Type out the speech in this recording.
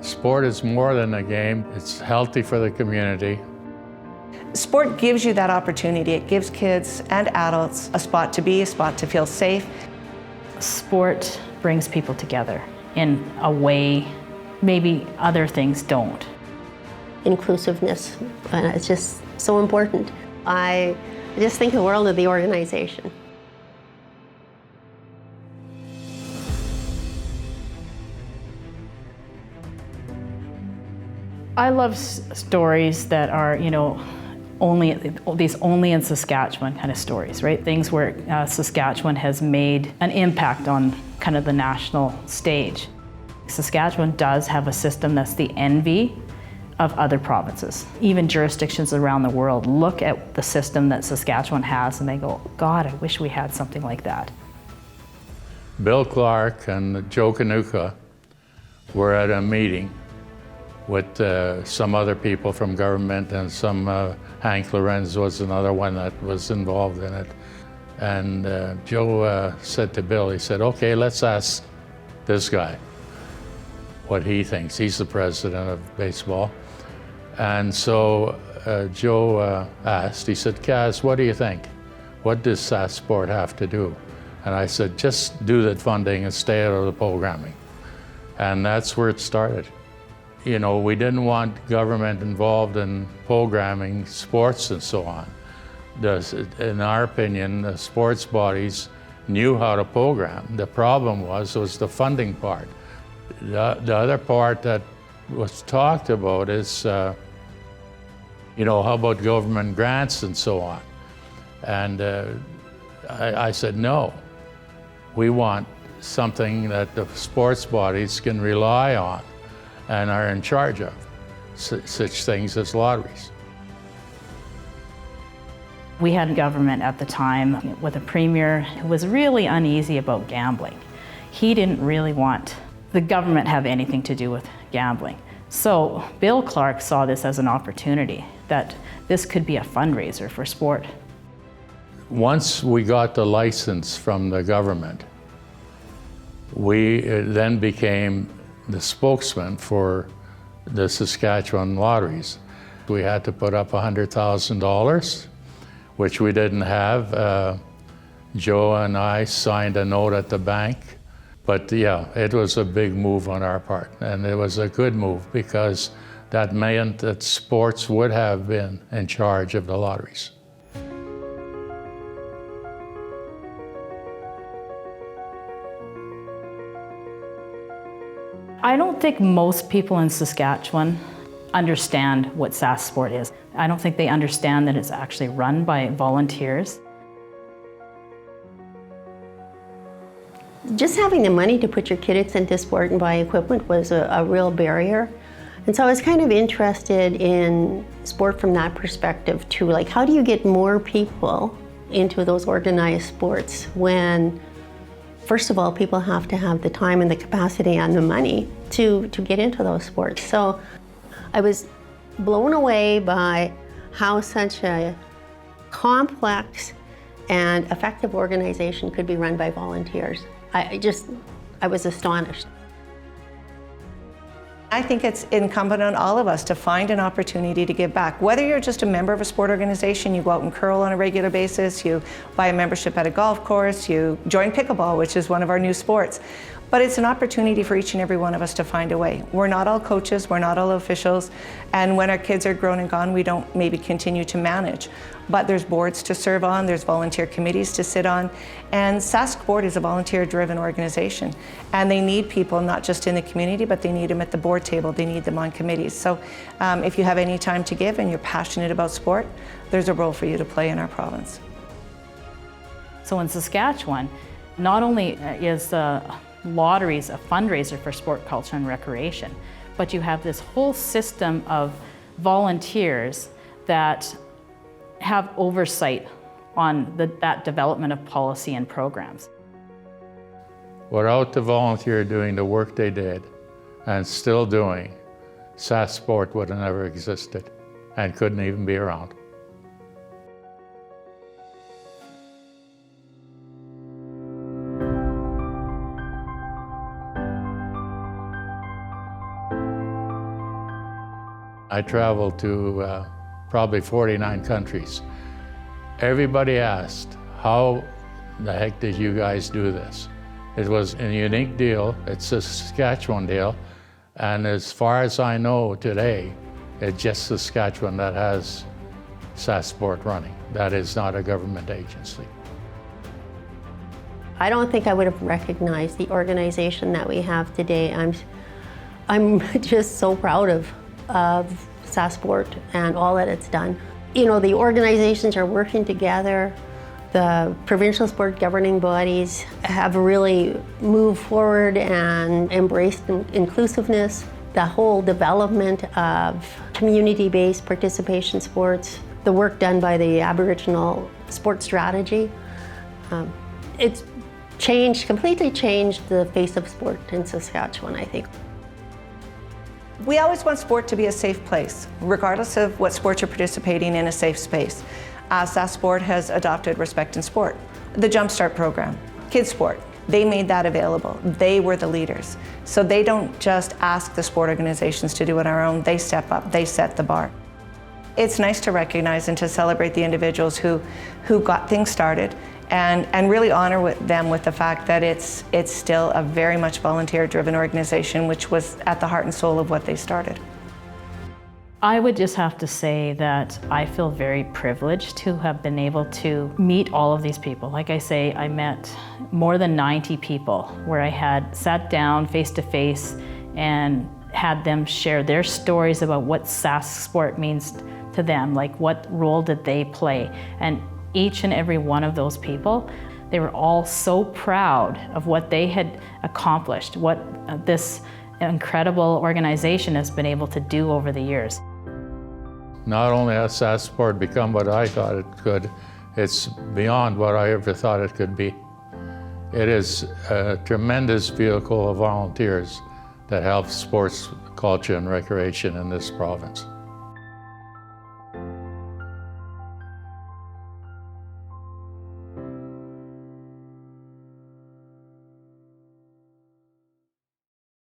Sport is more than a game. It's healthy for the community. Sport gives you that opportunity. It gives kids and adults a spot to be, a spot to feel safe. Sport brings people together in a way maybe other things don't. Inclusiveness, it's just so important. I just think the world of the organization. I love stories that are, only in Saskatchewan kind of stories, right? Things where Saskatchewan has made an impact on kind of the national stage. Saskatchewan does have a system that's the envy of other provinces. Even jurisdictions around the world look at the system that Saskatchewan has and they go, God, I wish we had something like that. Bill Clark and Joe Kanuka were at a meeting with some other people from government, and Hank Lorenzen was another one that was involved in it. And Joe said to Bill, he said, okay, let's ask this guy what he thinks. He's the president of baseball. And so Joe asked, he said, Kaz, what do you think? What does Sask Sport have to do? And I said, just do the funding and stay out of the programming. And that's where it started. We didn't want government involved in programming sports and so on. In our opinion, the sports bodies knew how to program. The problem was the funding part. The other part that was talked about is, how about government grants and so on? And I said, no, we want something that the sports bodies can rely on and are in charge of, such things as lotteries. We had government at the time with a premier who was really uneasy about gambling. He didn't really want the government have anything to do with gambling. So Bill Clark saw this as an opportunity, that this could be a fundraiser for sport. Once we got the license from the government, we then became the spokesman for the Saskatchewan Lotteries. We had to put up $100,000, which we didn't have. Joe and I signed a note at the bank. But yeah, it was a big move on our part, and it was a good move because that meant that sports would have been in charge of the lotteries. I don't think most people in Saskatchewan understand what Sask Sport is. I don't think they understand that it's actually run by volunteers. Just having the money to put your kids into sport and buy equipment was a real barrier. And so I was kind of interested in sport from that perspective too. Like, how do you get more people into those organized sports when, first of all, people have to have the time and the capacity and the money to get into those sports. So I was blown away by how such a complex and effective organization could be run by volunteers. I was astonished. I think it's incumbent on all of us to find an opportunity to give back. Whether you're just a member of a sport organization, you go out and curl on a regular basis, you buy a membership at a golf course, you join pickleball, which is one of our new sports. But it's an opportunity for each and every one of us to find a way. We're not all coaches, we're not all officials, and when our kids are grown and gone, we don't maybe continue to manage. But there's boards to serve on, there's volunteer committees to sit on, and Sask Sport is a volunteer-driven organization. And they need people not just in the community, but they need them at the board table, they need them on committees. So if you have any time to give and you're passionate about sport, there's a role for you to play in our province. So in Saskatchewan, not only is lotteries a fundraiser for sport, culture, and recreation, but you have this whole system of volunteers that have oversight on that development of policy and programs. Without the volunteer doing the work they did and still doing, Sask Sport would have never existed and couldn't even be around. I traveled to probably 49 countries. Everybody asked, how the heck did you guys do this? It was a unique deal. It's a Saskatchewan deal. And as far as I know today, it's just Saskatchewan that has Sask Sport running. That is not a government agency. I don't think I would have recognized the organization that we have today. I'm just so proud of Sask Sport and all that it's done. You know, the organizations are working together. The provincial sport governing bodies have really moved forward and embraced inclusiveness, the whole development of community-based participation sports, the work done by the Aboriginal sport strategy. It's completely changed the face of sport in Saskatchewan, I think. We always want sport to be a safe place, regardless of what sport you're participating in, a safe space. Sask Sport has adopted Respect in Sport. The Jumpstart program, Kids Sport, they made that available. They were the leaders. So they don't just ask the sport organizations to do it on their own, they step up, they set the bar. It's nice to recognize and to celebrate the individuals who got things started and really honor them with the fact that it's still a very much volunteer-driven organization, which was at the heart and soul of what they started. I would just have to say that I feel very privileged to have been able to meet all of these people. Like I say, I met more than 90 people where I had sat down face to face and had them share their stories about what Sask Sport means to them, like what role did they play. And each and every one of those people, they were all so proud of what they had accomplished, what this incredible organization has been able to do over the years. Not only has Sask Sport become what I thought it could, it's beyond what I ever thought it could be. It is a tremendous vehicle of volunteers that helps sports culture and recreation in this province.